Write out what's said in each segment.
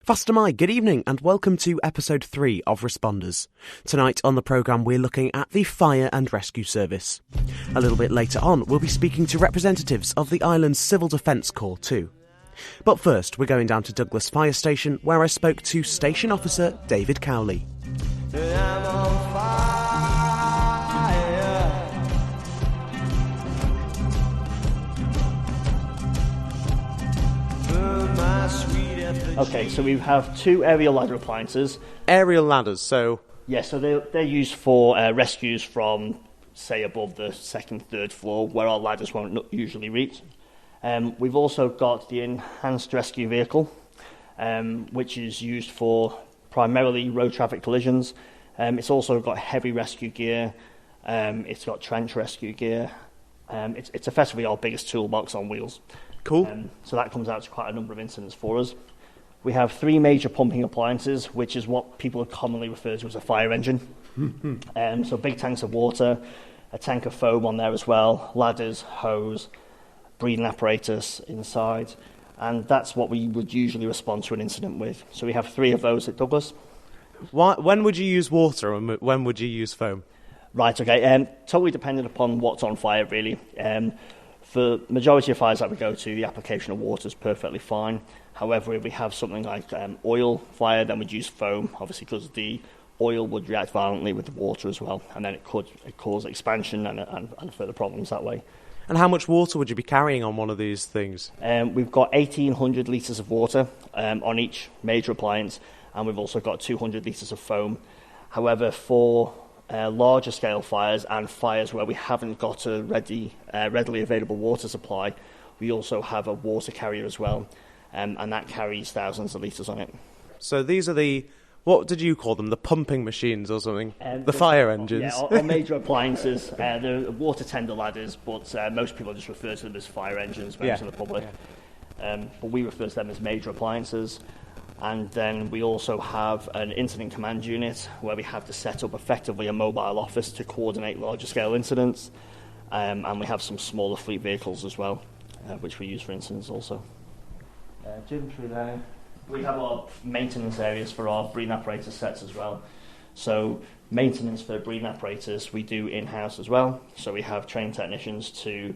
Fastamai, good evening and welcome to episode 3 of Responders. Tonight on the programme we're looking at the Fire and Rescue Service. A little bit later on we'll be speaking to representatives of the island's Civil Defence Corps too. But first we're going down to Douglas Fire Station where I spoke to Station Officer David Cowley. I'm on fire. Okay, so we have 2 aerial ladder appliances. Aerial ladders, so... Yeah, so they're used for rescues from, say, above the 2nd, 3rd floor, where our ladders won't usually reach. We've also got the enhanced rescue vehicle, which is used for primarily road traffic collisions. It's also got heavy rescue gear. It's got trench rescue gear. It's effectively our biggest toolbox on wheels. Cool. So that comes out to quite a number of incidents for us. We have 3 major pumping appliances, which is what people commonly refer to as a fire engine. So big tanks of water, a tank of foam on there as well, ladders, hose, breathing apparatus inside, and that's what we would usually respond to an incident with. So we have 3 of those at Douglas. When would you use water and when would you use foam? Right, okay. Totally dependent upon what's on fire, really. For majority of fires that we go to, the application of water is perfectly fine. However, if we have something like oil fire, then we'd use foam, obviously because the oil would react violently with the water as well, and then it could cause expansion and further problems that way. And how much water would you be carrying on one of these things? We've got 1,800 litres of water on each major appliance, and we've also got 200 litres of foam. However, for larger scale fires and fires where we haven't got a readily available water supply, we also have a water carrier as well, and that carries thousands of litres on it. So these are what did you call them, the pumping machines or something? The fire engines? Yeah, our major appliances, they're water tender ladders, but most people just refer to them as fire engines, members of the public. Yeah. But we refer to them as major appliances. And then we also have an incident command unit where we have to set up effectively a mobile office to coordinate larger scale incidents. And we have some smaller fleet vehicles as well, which we use for incidents also. Jim, through there. We have our maintenance areas for our breathing apparatus sets as well. So maintenance for breathing apparatus we do in-house as well. So we have trained technicians to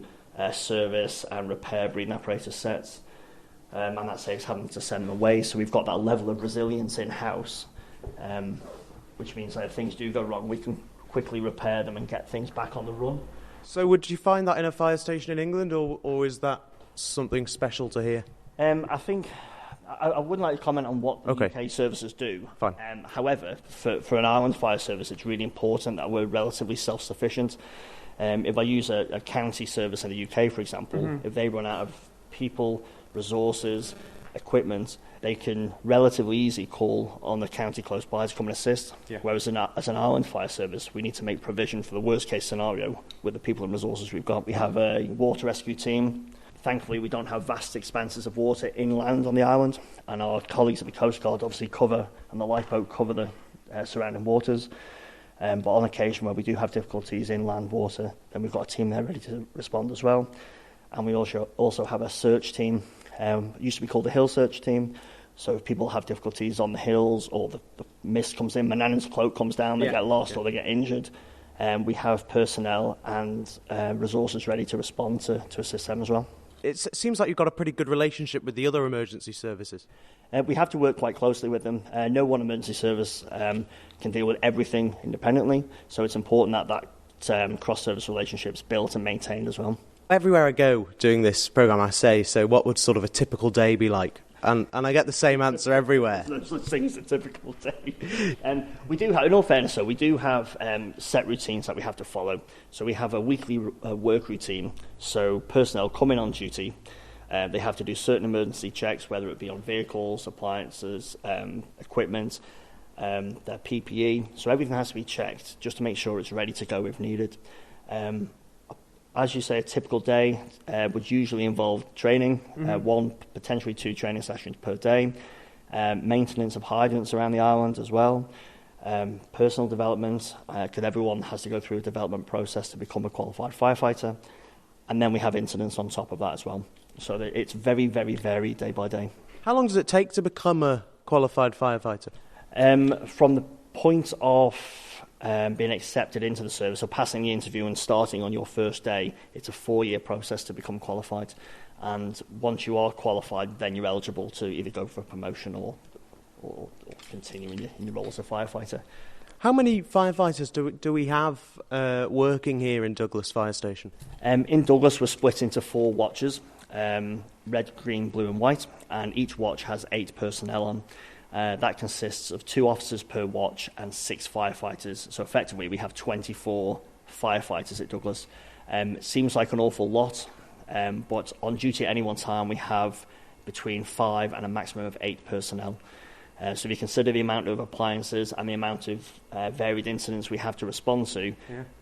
service and repair breathing apparatus sets. And that saves having to send them away. So we've got that level of resilience in-house, which means that if things do go wrong, we can quickly repair them and get things back on the run. So would you find that in a fire station in England, or is that something special to here? I think I wouldn't like to comment on what the UK services do. Fine. However, for an island fire service, it's really important that we're relatively self-sufficient. If I use a county service in the UK, for example, if they run out of people, resources, equipment, they can relatively easily call on the county close by to come and assist. Yeah. Whereas as an island fire service, we need to make provision for the worst case scenario with the people and resources we've got. We have a water rescue team. Thankfully, we don't have vast expanses of water inland on the island, and our colleagues at the Coast Guard obviously and the lifeboat cover the surrounding waters. But on occasion where we do have difficulties in land water, then we've got a team there ready to respond as well. And we also have a search team. It used to be called the Hill Search Team. So if people have difficulties on the hills or the mist comes in, Manannan's cloak comes down, they get lost or they get injured, we have personnel and resources ready to respond to assist them as well. It seems like you've got a pretty good relationship with the other emergency services. We have to work quite closely with them. No one emergency service can deal with everything independently, so it's important that cross-service relationship's built and maintained as well. Everywhere I go doing this programme I say, so what would sort of a typical day be like? And I get the same answer everywhere. There's such thing as a typical day. We do have, in all fairness, we do have set routines that we have to follow. So we have a weekly work routine. So personnel come in on duty. They have to do certain emergency checks, whether it be on vehicles, appliances, equipment, their PPE. So everything has to be checked just to make sure it's ready to go if needed. As you say, a typical day would usually involve training, 1, potentially 2 training sessions per day, maintenance of hydrants around the island as well, personal development, because everyone has to go through a development process to become a qualified firefighter, and then we have incidents on top of that as well. So it's very, very varied day by day. How long does it take to become a qualified firefighter? From the point of being accepted into the service, so passing the interview and starting on your first day, it's a 4-year process to become qualified. And once you are qualified, then you're eligible to either go for a promotion or continue in your role as a firefighter. How many firefighters do we have working here in Douglas Fire Station? In Douglas, we're split into 4 watches, red, green, blue and white, and each watch has 8 personnel on. That consists of 2 officers per watch and 6 firefighters. So effectively, we have 24 firefighters at Douglas. It seems like an awful lot, but on duty at any one time, we have between 5 and a maximum of 8 personnel. So if you consider the amount of appliances and the amount of varied incidents we have to respond to,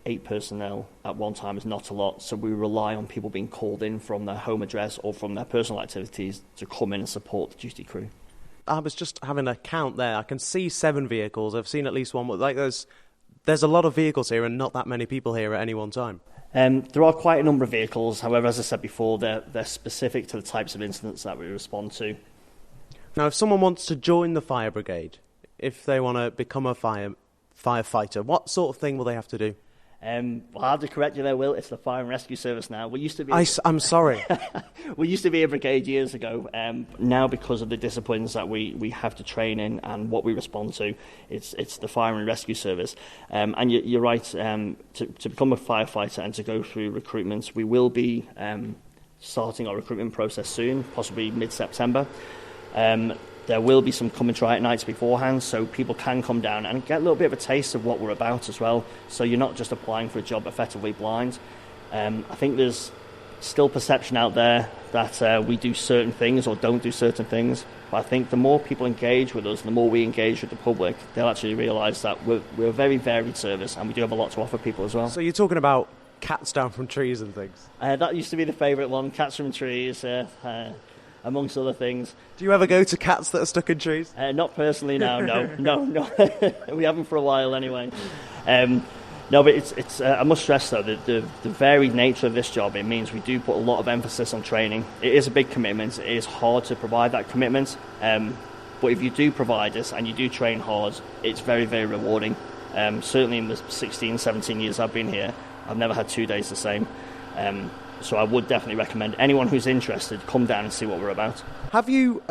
8 personnel at one time is not a lot. So we rely on people being called in from their home address or from their personal activities to come in and support the duty crew. I was just having a count there. I can see 7 vehicles. I've seen at least one. Like there's a lot of vehicles here and not that many people here at any one time. There are quite a number of vehicles. However, as I said before, they're specific to the types of incidents that we respond to. Now, if someone wants to join the fire brigade, if they want to become a firefighter, what sort of thing will they have to do? Well, I have to correct you there, Will. It's the Fire and Rescue Service now. We used to be. I'm sorry. We used to be a brigade years ago. Now, because of the disciplines that we have to train in and what we respond to, it's the Fire and Rescue Service. And you're right. To become a firefighter and to go through recruitment, we will be starting our recruitment process soon, possibly mid-September. There will be some come and try it nights beforehand, so people can come down and get a little bit of a taste of what we're about as well. So you're not just applying for a job effectively blind. I think there's still perception out there that we do certain things or don't do certain things. But I think the more people engage with us, the more we engage with the public, they'll actually realise that we're a very varied service and we do have a lot to offer people as well. So you're talking about cats down from trees and things? That used to be the favourite one, cats from trees. Amongst other things. Do you ever go to cats that are stuck in trees? Not personally, no. We haven't for a while anyway. No, but it's. I must stress though that the varied nature of this job, it means we do put a lot of emphasis on training. It is a big commitment. It is hard to provide that commitment. But if you do provide this and you do train hard, it's very, very rewarding. Certainly in the 16, 17 years I've been here, I've never had 2 days the same. So I would definitely recommend anyone who's interested, come down and see what we're about. Have you,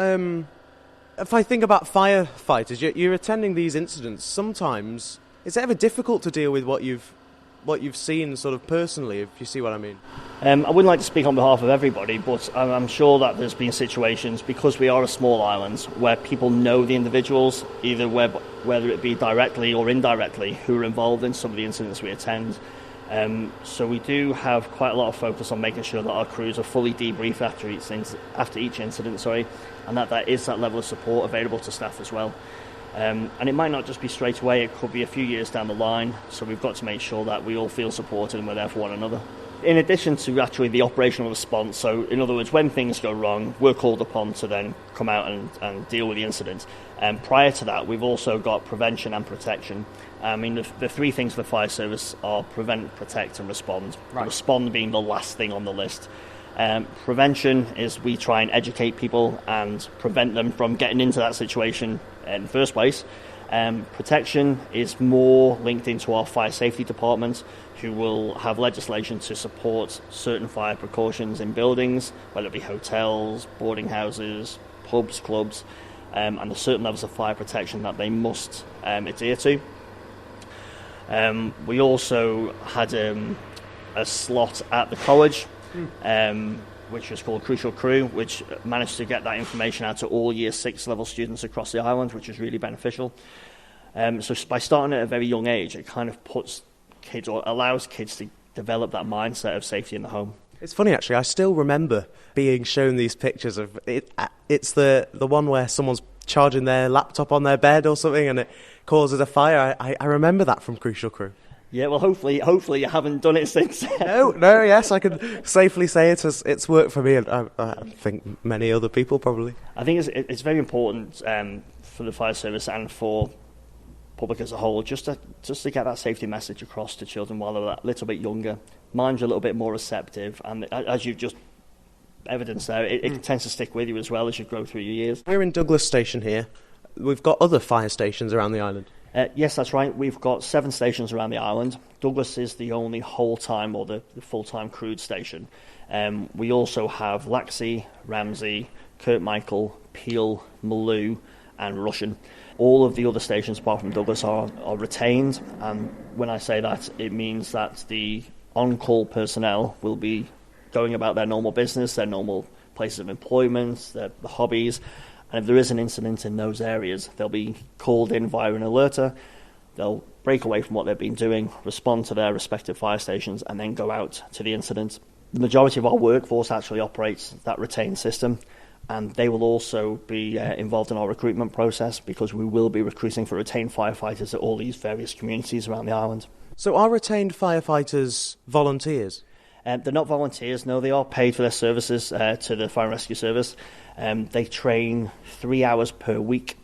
if I think about firefighters, you're attending these incidents. Sometimes, is it ever difficult to deal with what you've seen sort of personally, if you see what I mean? I wouldn't like to speak on behalf of everybody, but I'm sure that there's been situations, because we are a small island, where people know the individuals, either whether it be directly or indirectly, who are involved in some of the incidents we attend. So we do have quite a lot of focus on making sure that our crews are fully debriefed after each incident, and that there is that level of support available to staff as well. And it might not just be straight away, it could be a few years down the line, so we've got to make sure that we all feel supported and we're there for one another. In addition to actually the operational response, so in other words, when things go wrong, we're called upon to then come out and deal with the incident. Prior to that, we've also got prevention and protection. I mean, the 3 things for the fire service are prevent, protect and respond. Right. Respond being the last thing on the list. Prevention is we try and educate people and prevent them from getting into that situation in the first place. Protection is more linked into our fire safety department, who will have legislation to support certain fire precautions in buildings, whether it be hotels, boarding houses, pubs, clubs, and there's certain levels of fire protection that they must adhere to. We also had a slot at the college, which was called Crucial Crew, which managed to get that information out to all Year 6 level students across the island, which was really beneficial. So by starting at a very young age, it kind of puts kids, or allows kids to develop that mindset of safety in the home. It's funny, actually. I still remember being shown these pictures of it. It's the one where someone's charging their laptop on their bed or something, and it causes a fire. I remember that from Crucial Crew. Yeah, well, hopefully you haven't done it since. No, yes, I can safely say it's worked for me, and I think many other people probably. I think it's very important for the fire service and for public as a whole, just to get that safety message across to children while they're a little bit younger. Minds are a little bit more receptive, and as you've just evidenced there, it tends to stick with you as well as you grow through your years. We're in Douglas Station here. we've got other fire stations around the island. Yes, that's right. We've got 7 stations around the island. Douglas is the only whole-time or the full-time crewed station. We also have Laxey, Ramsey, Kirkmichael, Peel, Maloo and Rushen. All of the other stations apart from Douglas are retained, and when I say that, it means that the on-call personnel will be going about their normal business, their normal places of employment, their hobbies. And if there is an incident in those areas, they'll be called in via an alerter. They'll break away from what they've been doing, respond to their respective fire stations, and then go out to the incident. The majority of our workforce actually operates that retained system, and they will also be involved in our recruitment process because we will be recruiting for retained firefighters at all these various communities around the island. So are retained firefighters volunteers? They're not volunteers, no, they are paid for their services to the Fire and Rescue Service. They train 3 hours per week,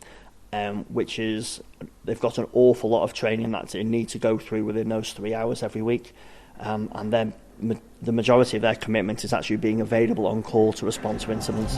which is, they've got an awful lot of training that they need to go through within those 3 hours every week. And then the majority of their commitment is actually being available on call to respond to incidents.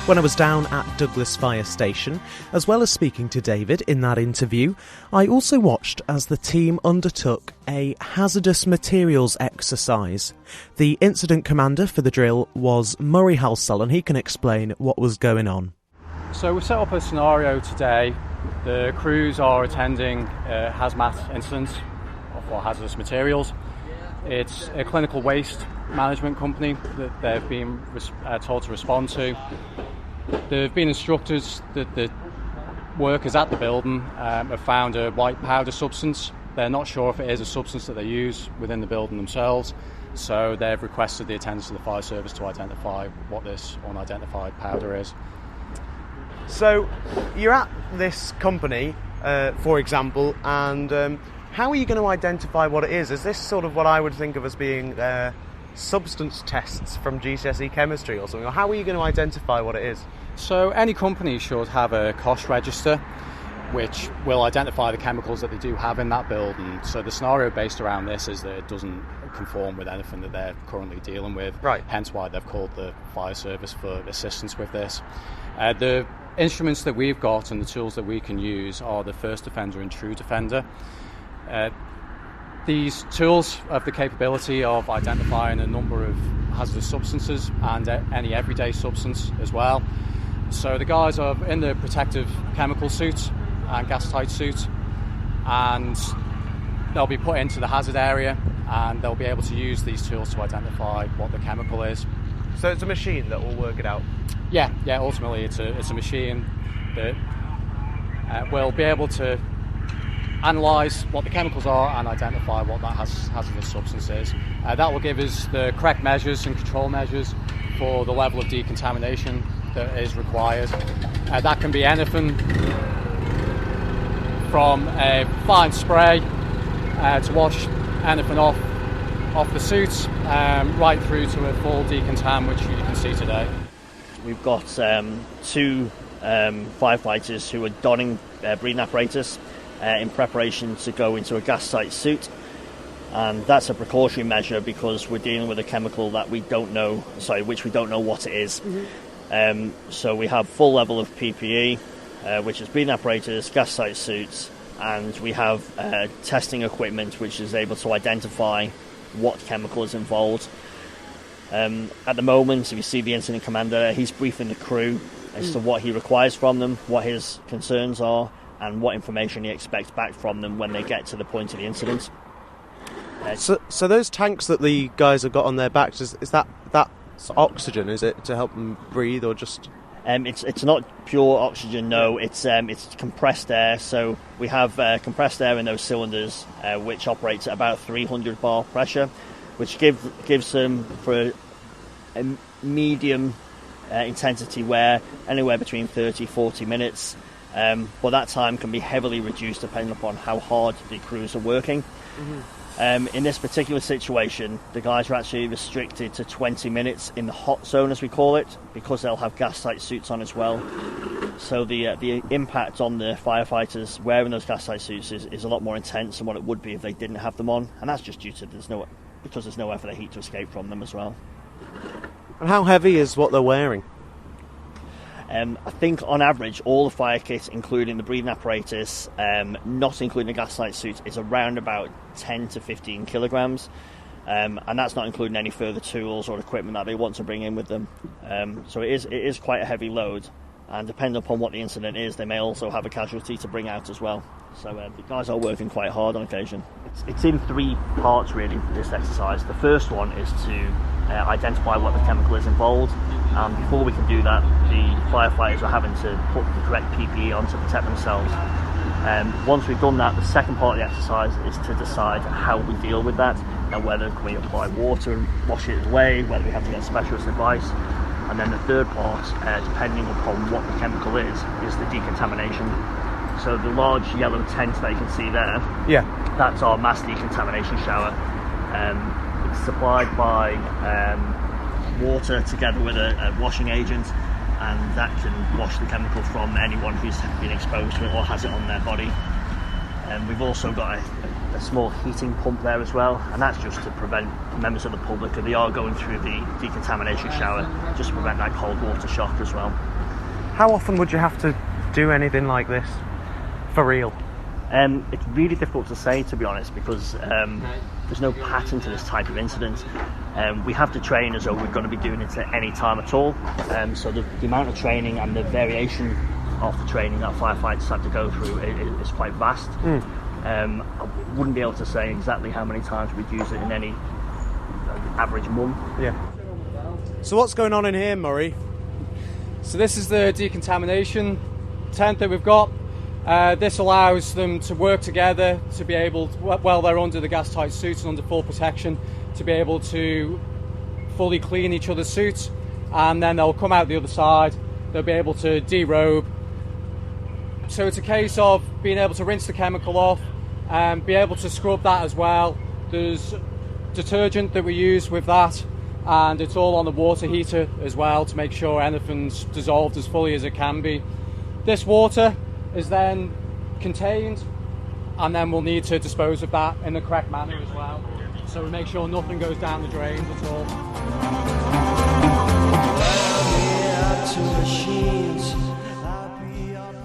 When I was down at Douglas Fire Station, as well as speaking to David in that interview, I also watched as the team undertook a hazardous materials exercise. The incident commander for the drill was Murray Halsell, and he can explain what was going on. So we set up a scenario today. The crews are attending a hazmat incident for hazardous materials. It's a clinical waste management company that they've been told to respond to. They've been instructed that the workers at the building have found a white powder substance. They're not sure if it is a substance that they use within the building themselves, so they've requested the attendance of the fire service to identify what this unidentified powder is. So you're at this company, for example, and how are you going to identify what it is? Is this sort of what I would think of as being substance tests from GCSE chemistry or something? Or how are you going to identify what it is? So any company should have a cost register which will identify the chemicals that they do have in that building. So the scenario based around this is that it doesn't conform with anything that they're currently dealing with. Right. Hence why they've called the fire service for assistance with this. The instruments that we've got and the tools that we can use are the First Defender and True Defender. These tools have the capability of identifying a number of hazardous substances and any everyday substance as well. So the guys are in the protective chemical suit and gas-tight suit, and they'll be put into the hazard area and they'll be able to use these tools to identify what the chemical is. So it's a machine that will work it out? Yeah, ultimately it's a machine that will be able to analyse what the chemicals are and identify what that hazardous substance is. That will give us the correct measures and control measures for the level of decontamination that is required. That can be anything from a fine spray to wash anything off the suit, right through to a full decontam, which you can see today. We've got 2 firefighters who are donning breathing apparatus in preparation to go into a gas-tight suit, and that's a precautionary measure because we're dealing with a chemical that which we don't know what it is. Mm-hmm. So we have full level of PPE, which is breathing apparatus, gas-tight suits, and we have testing equipment which is able to identify what chemical is involved. At the moment, if you see the incident commander, he's briefing the crew as to what he requires from them, what his concerns are, and what information he expects back from them when they get to the point of the incident. So those tanks that the guys have got on their backs, is that oxygen? Is it to help them breathe, or just? It's not pure oxygen. No, it's compressed air. So we have compressed air in those cylinders, which operates at about 300 bar pressure, which gives them for a medium intensity wear anywhere between 30-40 minutes. But that time can be heavily reduced depending upon how hard the crews are working. Mm-hmm. In this particular situation, the guys are actually restricted to 20 minutes in the hot zone, as we call it, because they'll have gas tight suits on as well. So the impact on the firefighters wearing those gas tight suits is a lot more intense than what it would be if they didn't have them on, and that's just due to there's nowhere for the heat to escape from them as well. And how heavy is what they're wearing? I think on average all the fire kit, including the breathing apparatus, not including the gas light suit, is around about 10 to 15 kilograms, and that's not including any further tools or equipment that they want to bring in with them. So it is quite a heavy load, and depending upon what the incident is, they may also have a casualty to bring out as well. So the guys are working quite hard on occasion. It's in 3 parts really, this exercise. The first one is to identify what the chemical is involved, and before we can do that, the firefighters are having to put the correct PPE on to protect themselves. Once we've done that, the second part of the exercise is to decide how we deal with that, and whether we apply water and wash it away, whether we have to get specialist advice. And then the third part, depending upon what the chemical is the decontamination. So the large yellow tent that you can see there, that's our mass decontamination shower. It's supplied by water together with a washing agent, and that can wash the chemical from anyone who's been exposed to it or has it on their body. We've also got a small heating pump there as well, and that's just to prevent members of the public, if they are going through the decontamination shower, just to prevent that cold water shock as well. How often would you have to do anything like this for real? It's really difficult to say, to be honest, because there's no pattern to this type of incident. We have to train as though we're going to be doing it at any time at all. So the amount of training and the variation of the training that firefighters have to go through is quite vast. I wouldn't be able to say exactly how many times we'd use it in any average month. So what's going on in here, Murray? So this is the decontamination tent that we've got. This allows them to work together to be able to, while they're under the gas tight suits and under full protection, to be able to fully clean each other's suits, and then they'll come out the other side, they'll be able to derobe. So it's a case of being able to rinse the chemical off and be able to scrub that as well. There's detergent that we use with that, and it's all on the water heater as well to make sure anything's dissolved as fully as it can be. This water is then contained, and then we'll need to dispose of that in the correct manner as well, so we make sure nothing goes down the drains at all.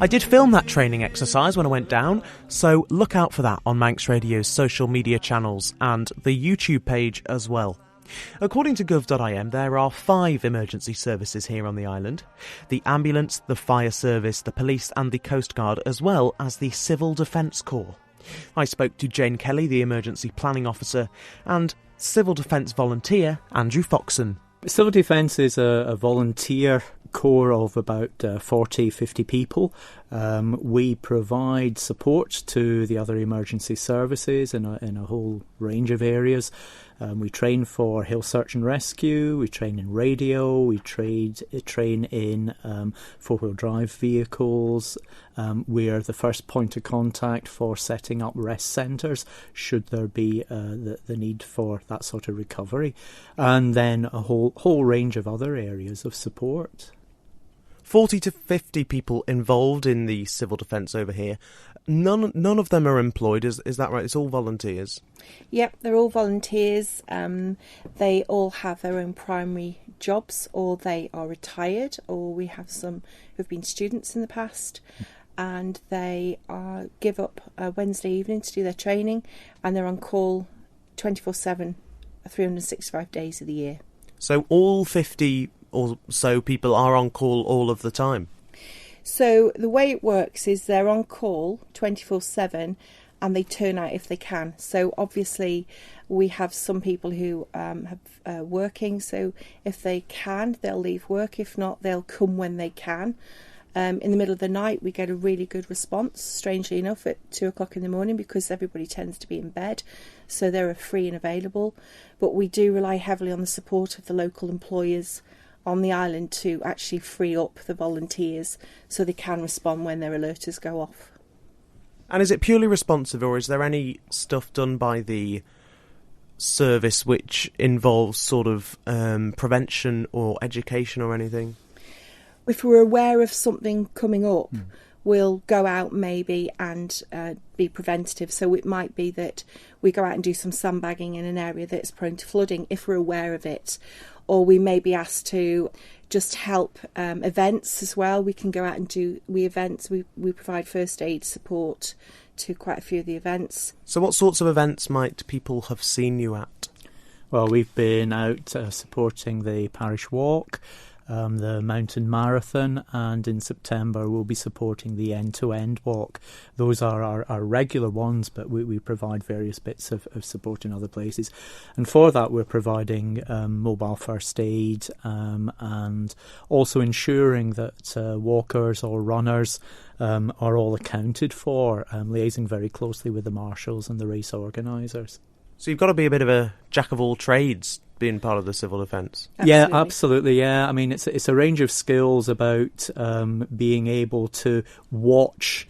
I did film that training exercise when I went down, so look out for that on Manx Radio's social media channels and the YouTube page as well. According to gov.im, there are 5 emergency services here on the island: the ambulance, the fire service, the police and the Coast Guard, as well as the Civil Defence Corps. I spoke to Jane Kelly, the emergency planning officer, and Civil Defence volunteer Andrew Foxon. Civil Defence is a volunteer corps of about 40-50 people. We provide support to the other emergency services in a whole range of areas. We train for hill search and rescue, we train in radio, we train in four-wheel drive vehicles. We're the first point of contact for setting up rest centres should there be the need for that sort of recovery, and then a whole range of other areas of support. 40 to 50 people involved in the civil defence over here. None of them are employed, is that right? It's all volunteers? Yep, they're all volunteers. They all have their own primary jobs, or they are retired, or we have some who've been students in the past, and they give up Wednesday evening to do their training, and they're on call 24/7, 365 days of the year. So all 50 or so people are on call all of the time? So the way it works is they're on call 24/7 and they turn out if they can. So obviously we have some people who have working, so if they can they'll leave work, if not they'll come when they can. In the middle of the night we get a really good response, strangely enough, at 2 o'clock in the morning, because everybody tends to be in bed, so they're free and available. But we do rely heavily on the support of the local employers on the island to actually free up the volunteers so they can respond when their alerters go off. And is it purely responsive, or is there any stuff done by the service which involves sort of prevention or education or anything? If we're aware of something coming up, we'll go out maybe and be preventative. So it might be that we go out and do some sandbagging in an area that's prone to flooding if we're aware of it. Or we may be asked to just help events as well. We can go out and do events. We provide first aid support to quite a few of the events. So what sorts of events might people have seen you at? Well, we've been out supporting the parish walk, the mountain marathon, and in September we'll be supporting the end-to-end walk. Those are our regular ones, but we provide various bits of support in other places. And for that we're providing mobile first aid and also ensuring that walkers or runners are all accounted for, liaising very closely with the marshals and the race organisers. So you've got to be a bit of a jack of all trades being part of the civil defence. Yeah, absolutely. Yeah, I mean it's a range of skills about being able to watch.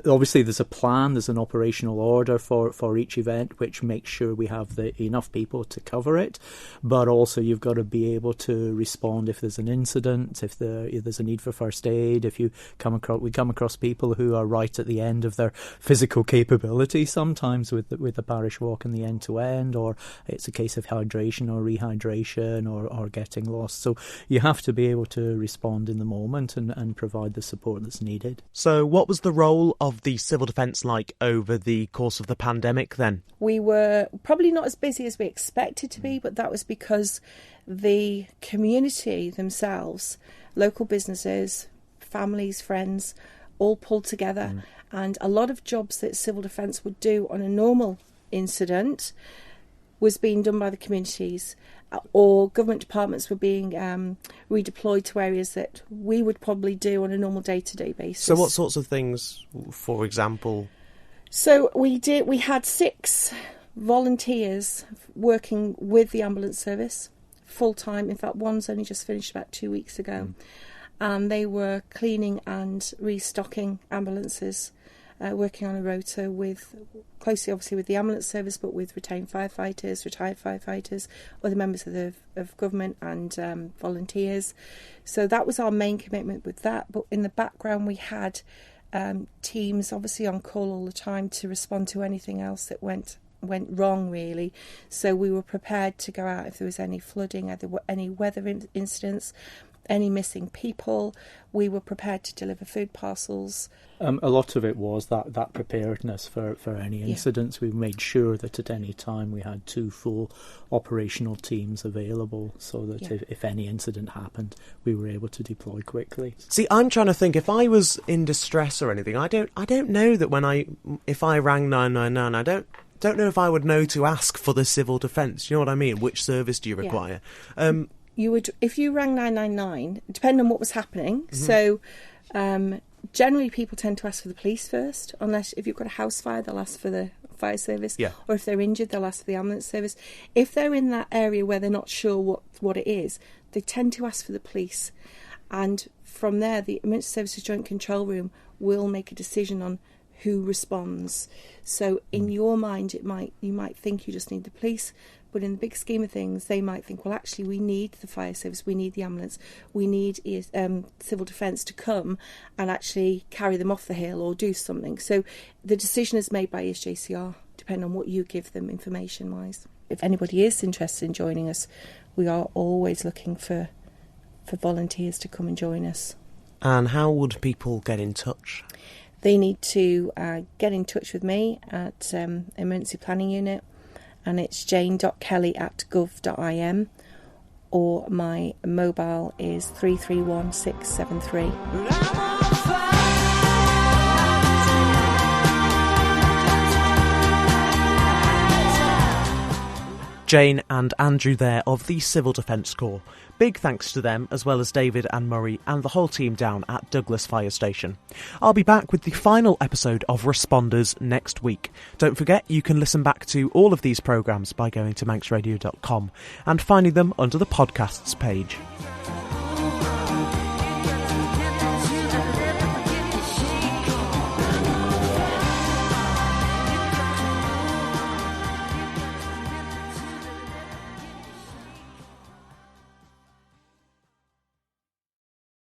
Obviously, there's a plan, there's an operational order for each event, which makes sure we have enough people to cover it. But also, you've got to be able to respond if there's an incident, if there's a need for first aid. If we come across people who are right at the end of their physical capability, sometimes with the parish walk and the end to end, or it's a case of hydration or rehydration or getting lost. So you have to be able to respond in the moment and provide the support that's needed. So what was the role of the civil defence like over the course of the pandemic then? We were probably not as busy as we expected to be, but that was because the community themselves, local businesses, families, friends, all pulled together. And a lot of jobs that civil defence would do on a normal incident was being done by the communities, or government departments were being redeployed to areas that we would probably do on a normal day-to-day basis. So what sorts of things, for example? So we had 6 volunteers working with the ambulance service full-time. In fact, one's only just finished about 2 weeks ago. And they were cleaning and restocking ambulances, working on a rota closely obviously with the ambulance service, but with retained firefighters, retired firefighters, other members of government and volunteers. So that was our main commitment with that. But in the background we had teams obviously on call all the time to respond to anything else that went wrong, really. So we were prepared to go out if there was any flooding, any weather incidents, any missing people. We were prepared to deliver food parcels. A lot of it was that preparedness for any incidents. We made sure that at any time we had 2 full operational teams available, so that if any incident happened, we were able to deploy quickly. See, I'm trying to think, if I was in distress or anything, I don't know that if I rang 999, I don't know if I would know to ask for the civil defence. You know what I mean? Which service do you require? You would, if you rang 999, depending on what was happening. So generally people tend to ask for the police first, unless if you've got a house fire, they'll ask for the fire service. Or if they're injured, they'll ask for the ambulance service. If they're in that area where they're not sure what it is, they tend to ask for the police. And from there, the Emergency Services Joint Control Room will make a decision on who responds. So in your mind, you might think you just need the police, but in the big scheme of things, they might think, well, actually, we need the fire service, we need the ambulance, we need civil defence to come and actually carry them off the hill or do something. So the decision is made by ESJCR, depending on what you give them information-wise. If anybody is interested in joining us, we are always looking for volunteers to come and join us. And how would people get in touch? They need to get in touch with me at Emergency Planning Unit, and it's jane.kelly@gov.im, or my mobile is 331 673. Jane and Andrew there of the Civil Defence Corps. Big thanks to them, as well as David and Murray and the whole team down at Douglas Fire Station. I'll be back with the final episode of Responders next week. Don't forget, you can listen back to all of these programmes by going to manxradio.com and finding them under the podcasts page.